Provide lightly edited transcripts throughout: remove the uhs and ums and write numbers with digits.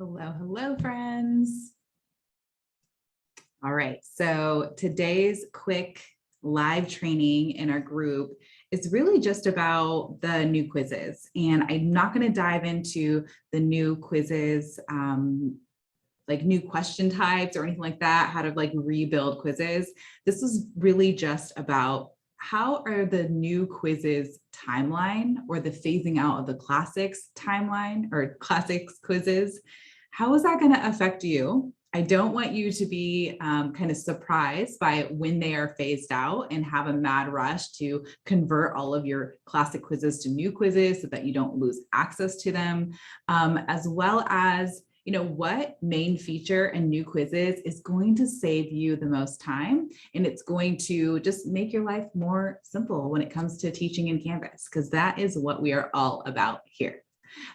Hello, hello, friends. All right, so today's quick live training in our group is really just about the new quizzes. And I'm not going to dive into the new quizzes, like new question types or anything like that, how to like rebuild quizzes. This is really just about how are the new quizzes timeline or the phasing out of the classics timeline or classics quizzes. How is that going to affect you? I don't want you to be kind of surprised by when they are phased out and have a mad rush to convert all of your classic quizzes to new quizzes so that you don't lose access to them, as well as what main feature and new quizzes is going to save you the most time, and it's going to just make your life more simple when it comes to teaching in Canvas, because that is what we are all about here.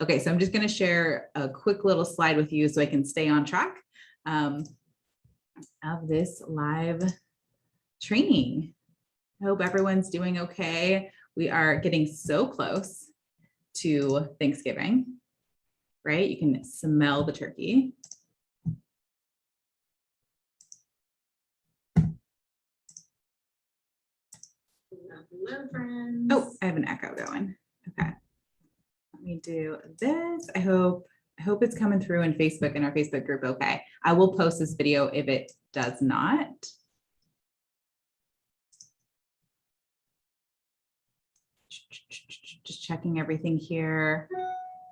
Okay, so I'm just going to share a quick little slide with you so I can stay on track of this live training. I hope everyone's doing okay. We are getting so close to Thanksgiving, right? You can smell the turkey. Hello, friends. Oh, I have an echo going. Okay. Let me do this. I hope it's coming through in Facebook, in our Facebook group. Okay. I will post this video if it does not. Just checking everything here.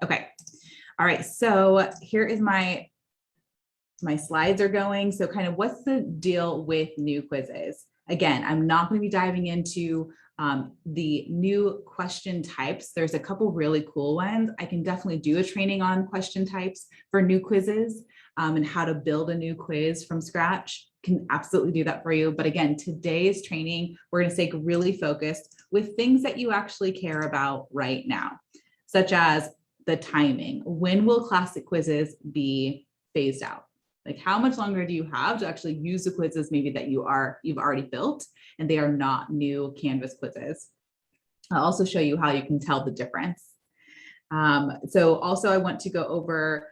Okay. All right. So here is my slides are going. So kind of what's the deal with new quizzes? Again, I'm not going to be diving into the new question types. There's a couple really cool ones. I can definitely do a training on question types for new quizzes and how to build a new quiz from scratch. Can absolutely do that for you. But again, today's training, we're going to stay really focused with things that you actually care about right now, such as the timing. When will classic quizzes be phased out? Like, how much longer do you have to actually use the quizzes maybe that you've already built and they are not new Canvas quizzes? I'll also show you how you can tell the difference. So also I want to go over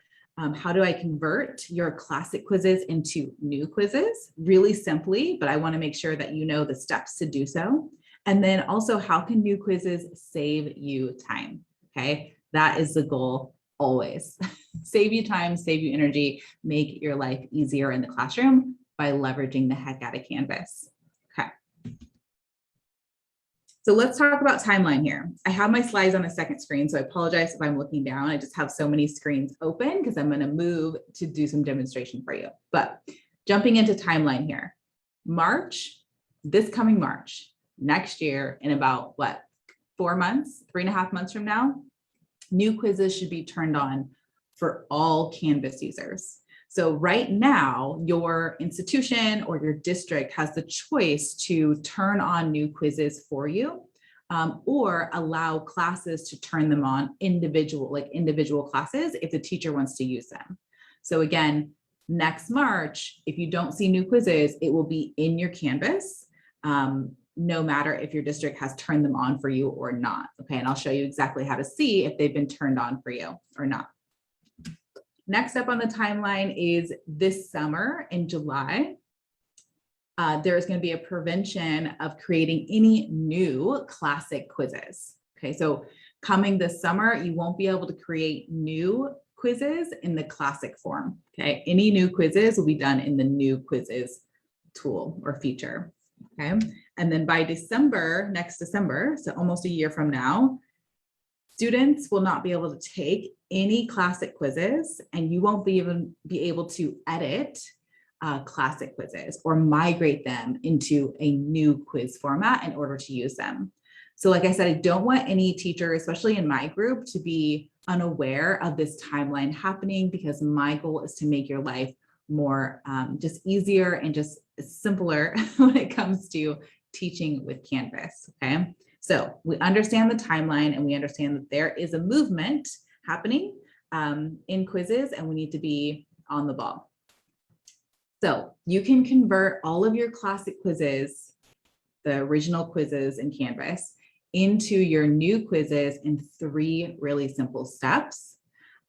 how do I convert your classic quizzes into new quizzes really simply, but I want to make sure that you know the steps to do so. And then also, how can new quizzes save you time? Okay, that is the goal always. Save you time, save you energy, make your life easier in the classroom by leveraging the heck out of Canvas. Okay. So let's talk about timeline here. I have my slides on a second screen, so I apologize if I'm looking down. I just have so many screens open because I'm going to move to do some demonstration for you. But jumping into timeline here, March, this coming March, next year, in about what, 4 months, 3.5 months from now, new quizzes should be turned on for all Canvas users. So right now, your institution or your district has the choice to turn on new quizzes for you, or allow classes to turn them on individual classes if the teacher wants to use them. So again, next March, if you don't see new quizzes, it will be in your Canvas, no matter if your district has turned them on for you or not. Okay, and I'll show you exactly how to see if they've been turned on for you or not. Next up on the timeline is this summer in July. There is going to be a prevention of creating any new classic quizzes. Okay, so coming this summer, you won't be able to create new quizzes in the classic form. Okay, any new quizzes will be done in the new quizzes tool or feature. Okay, and then by December, next December, so almost a year from now, students will not be able to take any classic quizzes, and you won't even be able to edit classic quizzes or migrate them into a new quiz format in order to use them. So like I said, I don't want any teacher, especially in my group, to be unaware of this timeline happening, because my goal is to make your life more just easier and just simpler when it comes to teaching with Canvas. Okay, so we understand the timeline and we understand that there is a movement happening in quizzes, and we need to be on the ball. So you can convert all of your classic quizzes, the original quizzes in Canvas, into your new quizzes in 3 really simple steps.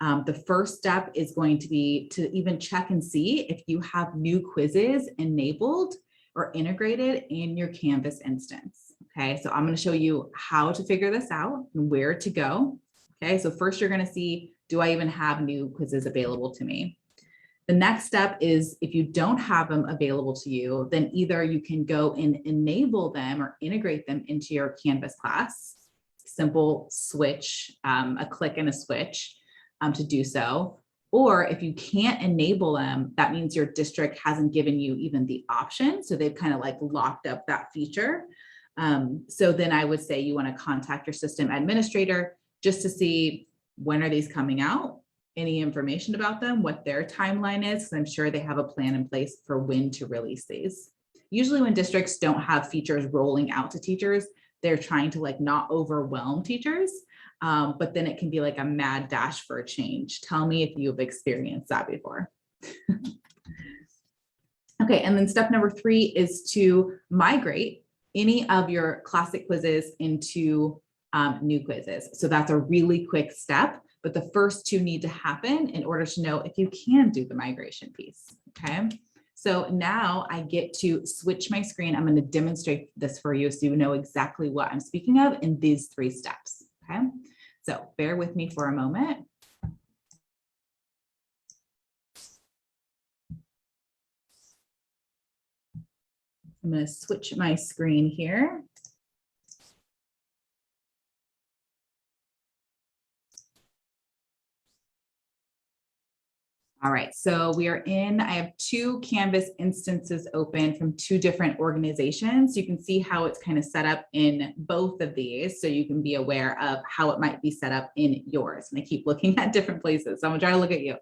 The first step is going to be to even check and see if you have new quizzes enabled or integrated in your Canvas instance. Okay, so I'm going to show you how to figure this out and where to go. Okay, so first you're going to see, do I even have new quizzes available to me? The next step is if you don't have them available to you, then either you can go and enable them or integrate them into your Canvas class. Simple switch, a click and a switch to do so. Or if you can't enable them, that means your district hasn't given you even the option. So they've kind of like locked up that feature. So then I would say you want to contact your system administrator just to see when are these coming out, any information about them, what their timeline is, because I'm sure they have a plan in place for when to release these. Usually when districts don't have features rolling out to teachers, they're trying to like not overwhelm teachers, but then it can be like a mad dash for a change. Tell me if you've experienced that before. Okay, and then step number 3 is to migrate any of your classic quizzes into new quizzes. So that's a really quick step, but the first 2 need to happen in order to know if you can do the migration piece, okay? So now I get to switch my screen. I'm going to demonstrate this for you so you know exactly what I'm speaking of in these 3 steps, okay? So bear with me for a moment. I'm going to switch my screen here. All right, so we are in, I have 2 Canvas instances open from 2 different organizations. You can see how it's kind of set up in both of these, so you can be aware of how it might be set up in yours. And I keep looking at different places, so I'm gonna try to look at you.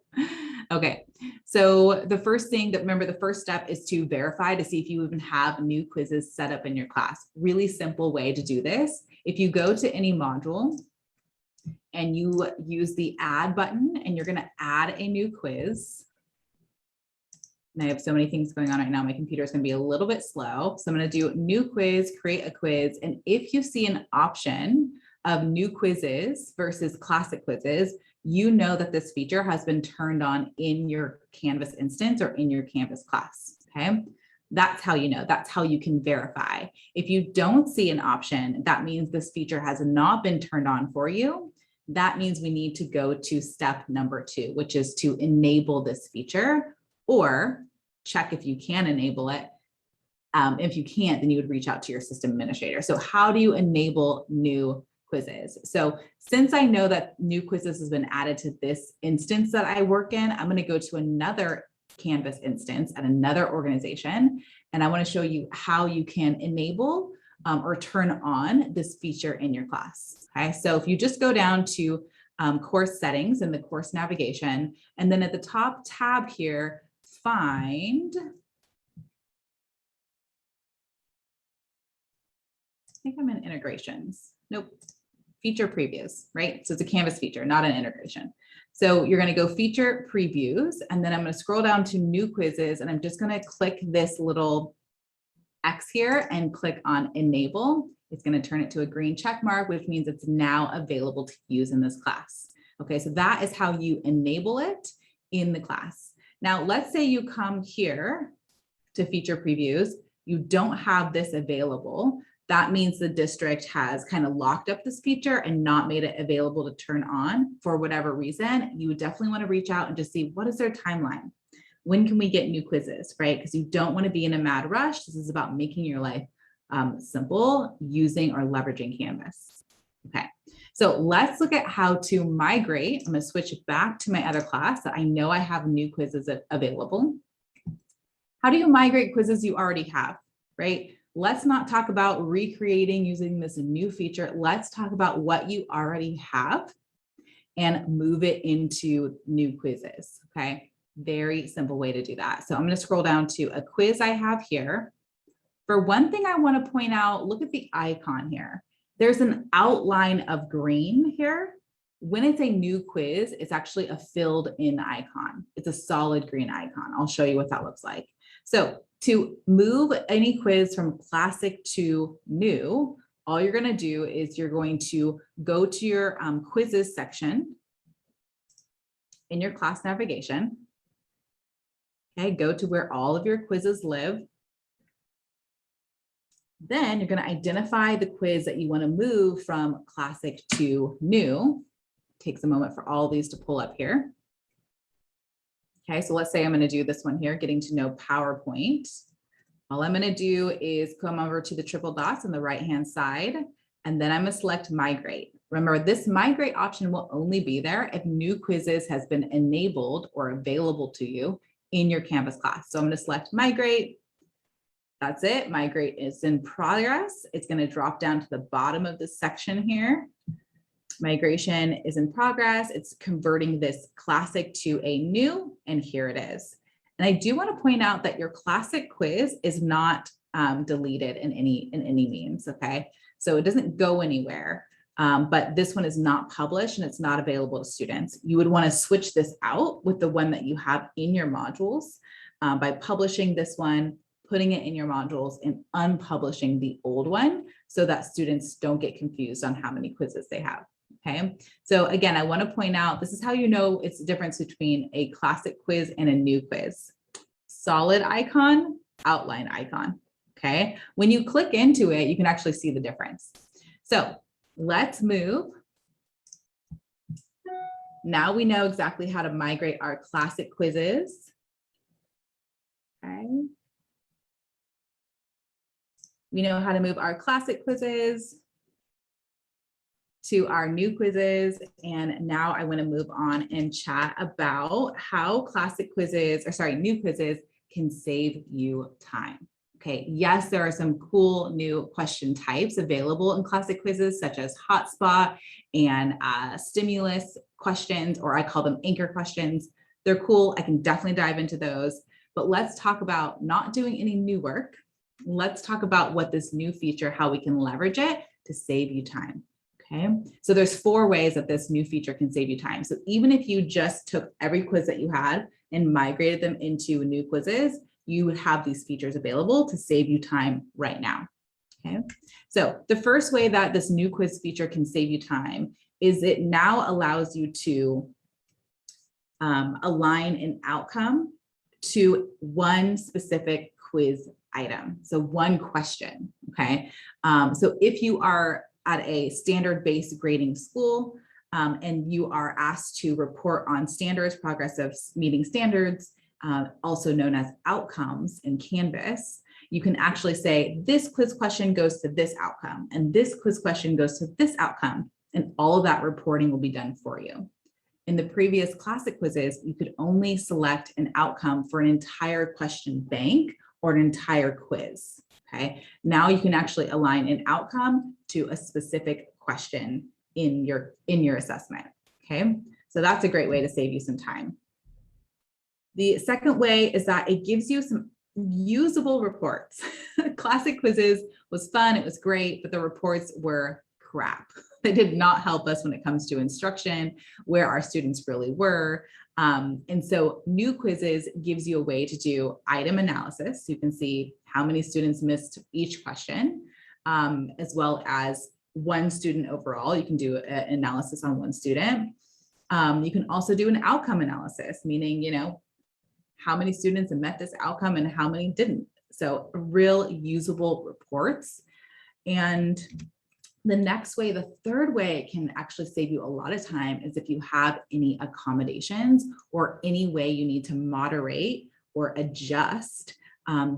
Okay, so the first thing that, remember, the first step is to verify to see if you even have new quizzes set up in your class. Really simple way to do this. If you go to any module, and you use the add button and you're going to add a new quiz. And I have so many things going on right now. My computer is going to be a little bit slow. So I'm going to do new quiz, create a quiz. And if you see an option of new quizzes versus classic quizzes, you know that this feature has been turned on in your Canvas instance or in your Canvas class. Okay. That's how you know, that's how you can verify. If you don't see an option, that means this feature has not been turned on for you. That means we need to go to step number 2, which is to enable this feature or check if you can enable it. If you can't, then you would reach out to your system administrator. So how do you enable new quizzes? So since I know that new quizzes has been added to this instance that I work in, I'm going to go to another Canvas instance at another organization. And I want to show you how you can enable or turn on this feature in your class. Okay, so if you just go down to course settings and the course navigation, and then at the top tab here, find, I think I'm in integrations. Nope, feature previews, right? So it's a Canvas feature, not an integration. So you're going to go feature previews, and then I'm going to scroll down to new quizzes, and I'm just going to click this little X here and click on enable. It's going to turn it to a green check mark, which means it's now available to use in this class. Okay, so that is how you enable it in the class. Now, let's say you come here to feature previews, you don't have this available. That means the district has kind of locked up this feature and not made it available to turn on for whatever reason. You would definitely want to reach out and just see what is their timeline. When can we get new quizzes, right? Because you don't want to be in a mad rush. This is about making your life simple using or leveraging Canvas. Okay, so let's look at how to migrate. I'm going to switch back to my other class that I know I have new quizzes available. How do you migrate quizzes you already have, right? Let's not talk about recreating using this new feature. Let's talk about what you already have and move it into new quizzes, okay? Very simple way to do that. So I'm going to scroll down to a quiz I have here. For one thing I want to point out, look at the icon here. There's an outline of green here. When it's a new quiz, it's actually a filled in icon. It's a solid green icon. I'll show you what that looks like. So to move any quiz from classic to new, all you're going to do is you're going to go to your quizzes section. in your class navigation. Okay, go to where all of your quizzes live. Then you're going to identify the quiz that you want to move from classic to new. Takes a moment for all these to pull up here. Okay, so let's say I'm going to do this one here, getting to know PowerPoint. All I'm going to do is come over to the triple dots on the right-hand side, and then I'm going to select migrate. Remember, this migrate option will only be there if new quizzes has been enabled or available to you in your Canvas class. So I'm going to select migrate. That's it. Migrate is in progress. It's going to drop down to the bottom of this section here. Migration is in progress. It's converting this classic to a new, and here it is. And I do want to point out that your classic quiz is not deleted in any means, okay? So it doesn't go anywhere, but this one is not published and it's not available to students. You would want to switch this out with the one that you have in your modules by publishing this one, putting it in your modules, and unpublishing the old one so that students don't get confused on how many quizzes they have. Okay, so again, I want to point out, this is how you know it's the difference between a classic quiz and a new quiz. Solid icon, outline icon. Okay, when you click into it, you can actually see the difference. So let's move. Now we know exactly how to migrate our classic quizzes. Okay. We know how to move our classic quizzes to our new quizzes. And now I want to move on and chat about how new quizzes can save you time. Okay, yes, there are some cool new question types available in classic quizzes, such as hotspot and stimulus questions, or I call them anchor questions. They're cool. I can definitely dive into those. But let's talk about not doing any new work. Let's talk about what this new feature, how we can leverage it to save you time. Okay, so there's 4 ways that this new feature can save you time. So even if you just took every quiz that you had and migrated them into new quizzes, you would have these features available to save you time right now. Okay, so the first way that this new quiz feature can save you time is it now allows you to align an outcome to one specific quiz item. So one question, okay? So if you are at a standard-based grading school and you are asked to report on standards, progress of meeting standards, also known as outcomes in Canvas, you can actually say this quiz question goes to this outcome and this quiz question goes to this outcome, and all of that reporting will be done for you. In the previous classic quizzes, you could only select an outcome for an entire question bank or an entire quiz. Okay, now you can actually align an outcome to a specific question in your assessment. Okay, so that's a great way to save you some time. The second way is that it gives you some usable reports. Classic quizzes was fun, it was great, but the reports were crap. They did not help us when it comes to instruction, where our students really were. And so new quizzes gives you a way to do item analysis. You can see how many students missed each question, as well as one student overall. You can do an analysis on one student. You can also do an outcome analysis, meaning, you know, how many students met this outcome and how many didn't. So real usable reports. And the next way, the third way it can actually save you a lot of time is if you have any accommodations or any way you need to moderate or adjust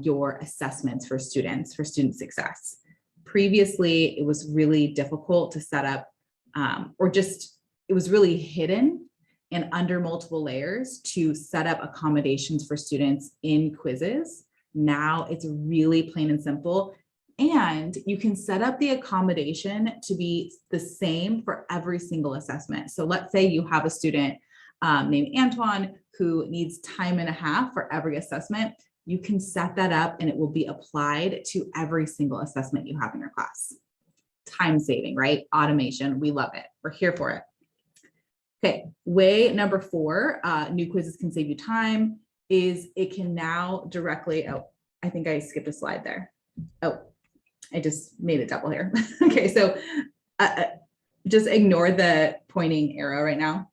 your assessments for student success. Previously, it was really difficult to set up it was really hidden and under multiple layers to set up accommodations for students in quizzes. Now it's really plain and simple. And you can set up the accommodation to be the same for every single assessment. So let's say you have a student named Antoine who needs time and a half for every assessment. You can set that up and it will be applied to every single assessment you have in your class. Time saving, right? Automation, we love it. We're here for it. Okay, way number 4, new quizzes can save you time, is it can now directly, oh, I think I skipped a slide there. Oh, I just made it double here. Okay, so just ignore the pointing arrow right now.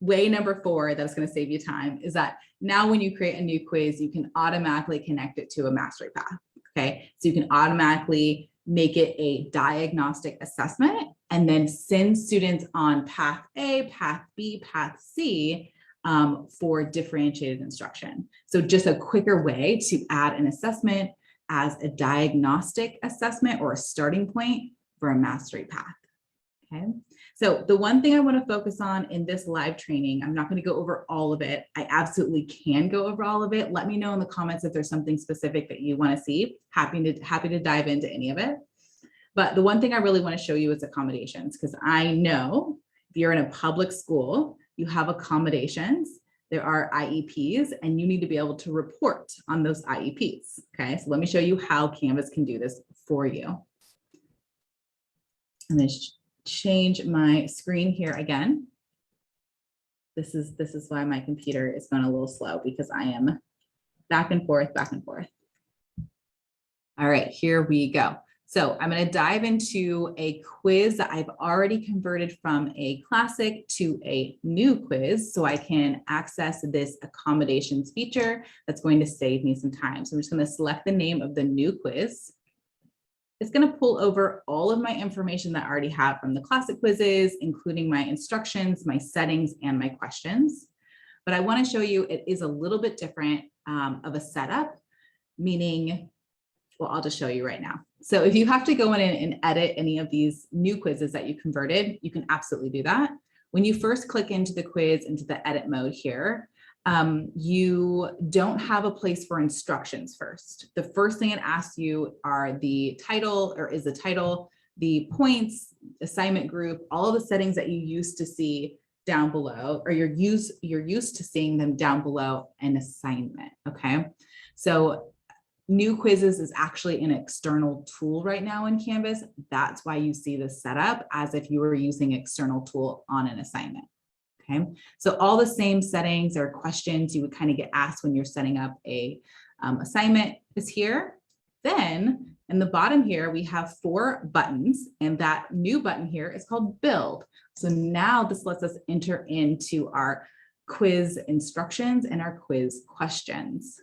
way number 4 that's going to save you time is that now when you create a new quiz, you can automatically connect it to a mastery path. Okay, so you can automatically make it a diagnostic assessment and then send students on path A, path B, path C for differentiated instruction. So just a quicker way to add an assessment as a diagnostic assessment or a starting point for a mastery path. Okay, so the one thing I want to focus on in this live training, I'm not going to go over all of it. I absolutely can go over all of it. Let me know in the comments if there's something specific that you want to see. Happy to dive into any of it. But the one thing I really want to show you is accommodations, because I know if you're in a public school, you have accommodations, there are IEPs, and you need to be able to report on those IEPs. Okay, so let me show you how Canvas can do this for you. I'm going to change my screen here again. This is why my computer is going a little slow, because I am back and forth, back and forth. All right, here we go. So I'm going to dive into a quiz that I've already converted from a classic to a new quiz so I can access this accommodations feature that's going to save me some time. So I'm just going to select the name of the new quiz. It's going to pull over all of my information that I already have from the classic quizzes, including my instructions, my settings, and my questions. But I want to show you it is a little bit different of a setup, meaning, well, I'll just show you right now. So if you have to go in and edit any of these new quizzes that you converted, you can absolutely do that. When you first click into the quiz, into the edit mode here, you don't have a place for instructions first. The first thing it asks you are the title, or is the title, the points, assignment group, all the settings that you used to see down below, or you're used to seeing them down below an assignment, okay? So new quizzes is actually an external tool right now in Canvas. That's why you see this set up as if you were using external tool on an assignment. Okay, so all the same settings or questions you would kind of get asked when you're setting up a assignment is here. Then in the bottom here, we have 4 buttons, and that new button here is called Build. So now this lets us enter into our quiz instructions and our quiz questions.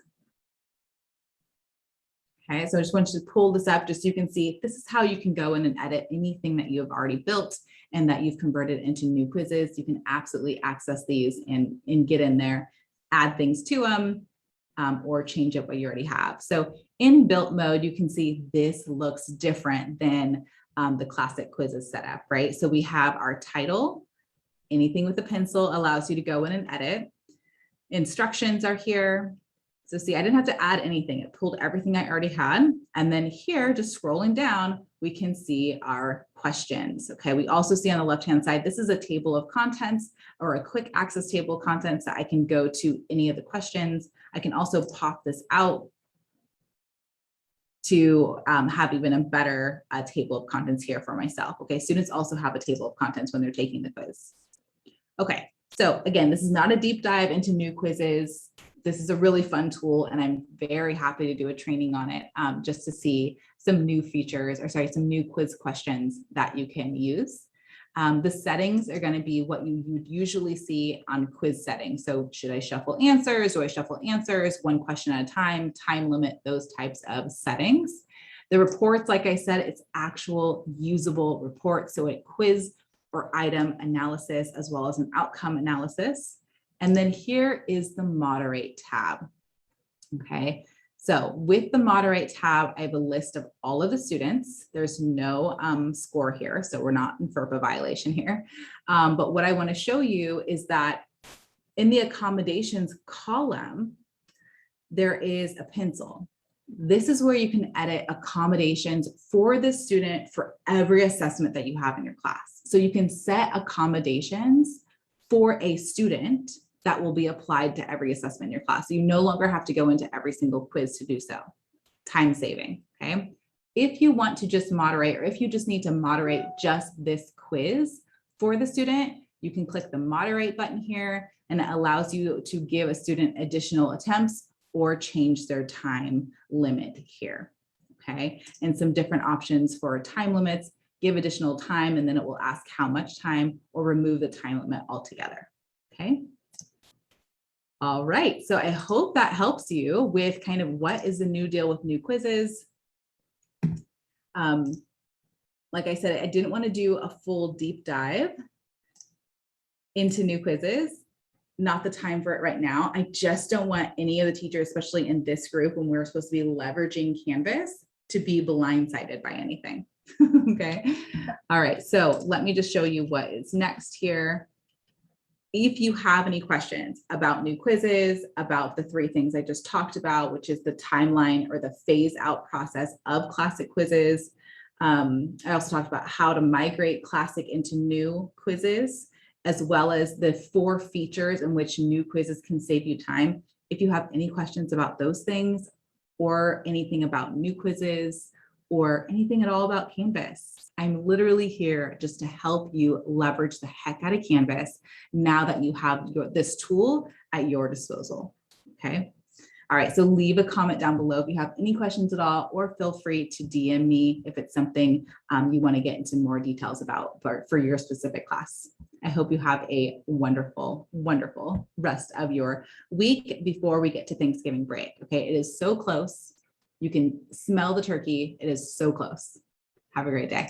Okay, so I just want you to pull this up just so you can see this is how you can go in and edit anything that you have already built and that you've converted into new quizzes. You can absolutely access these and get in there, add things to them, or change up what you already have. So in built mode, you can see this looks different than the classic quizzes setup, right? So we have our title. Anything with a pencil allows you to go in and edit. Instructions are here. So see, I didn't have to add anything. It pulled everything I already had. And then here, just scrolling down, we can see our questions. Okay, we also see on the left-hand side, this is a table of contents or a quick access table of contents that I can go to any of the questions. I can also pop this out to have even a better table of contents here for myself. Okay, students also have a table of contents when they're taking the quiz. Okay, so again, this is not a deep dive into new quizzes. This is a really fun tool, and I'm very happy to do a training on it just to see some new features, or sorry, some new quiz questions that you can use. The settings are going to be what you would usually see on quiz settings. So should I shuffle answers? Do I shuffle answers? One question at a time, time limit, those types of settings. The reports, like I said, it's actual usable reports. So a quiz or item analysis, as well as an outcome analysis. And then here is the moderate tab. Okay, so with the moderate tab, I have a list of all of the students. There's no score here, so we're not in FERPA violation here. But what I want to show you is that in the accommodations column, there is a pencil. This is where you can edit accommodations for the student for every assessment that you have in your class. So you can set accommodations for a student that will be applied to every assessment in your class. So you no longer have to go into every single quiz to do so. Time saving, okay? If you want to just moderate, or if you just need to moderate just this quiz for the student, you can click the moderate button here, and it allows you to give a student additional attempts or change their time limit here, okay? And some different options for time limits, give additional time, and then it will ask how much time, or remove the time limit altogether. Okay. All right, so I hope that helps you with kind of what is the new deal with new quizzes. Like I said, I didn't want to do a full deep dive into new quizzes. Not the time for it right now. I just don't want any of the teachers, especially in this group when we're supposed to be leveraging Canvas, to be blindsided by anything. Okay. All right, so let me just show you what is next here. If you have any questions about new quizzes, about the 3 things I just talked about, which is the timeline or the phase out process of classic quizzes. I also talked about how to migrate classic into new quizzes, as well as the 4 features in which new quizzes can save you time. If you have any questions about those things or anything about new quizzes or anything at all about Canvas, I'm literally here just to help you leverage the heck out of Canvas now that you have this tool at your disposal, okay? All right, so leave a comment down below if you have any questions at all, or feel free to DM me if it's something you want to get into more details about for your specific class. I hope you have a wonderful, wonderful rest of your week before we get to Thanksgiving break, okay? It is so close. You can smell the turkey. It is so close. Have a great day.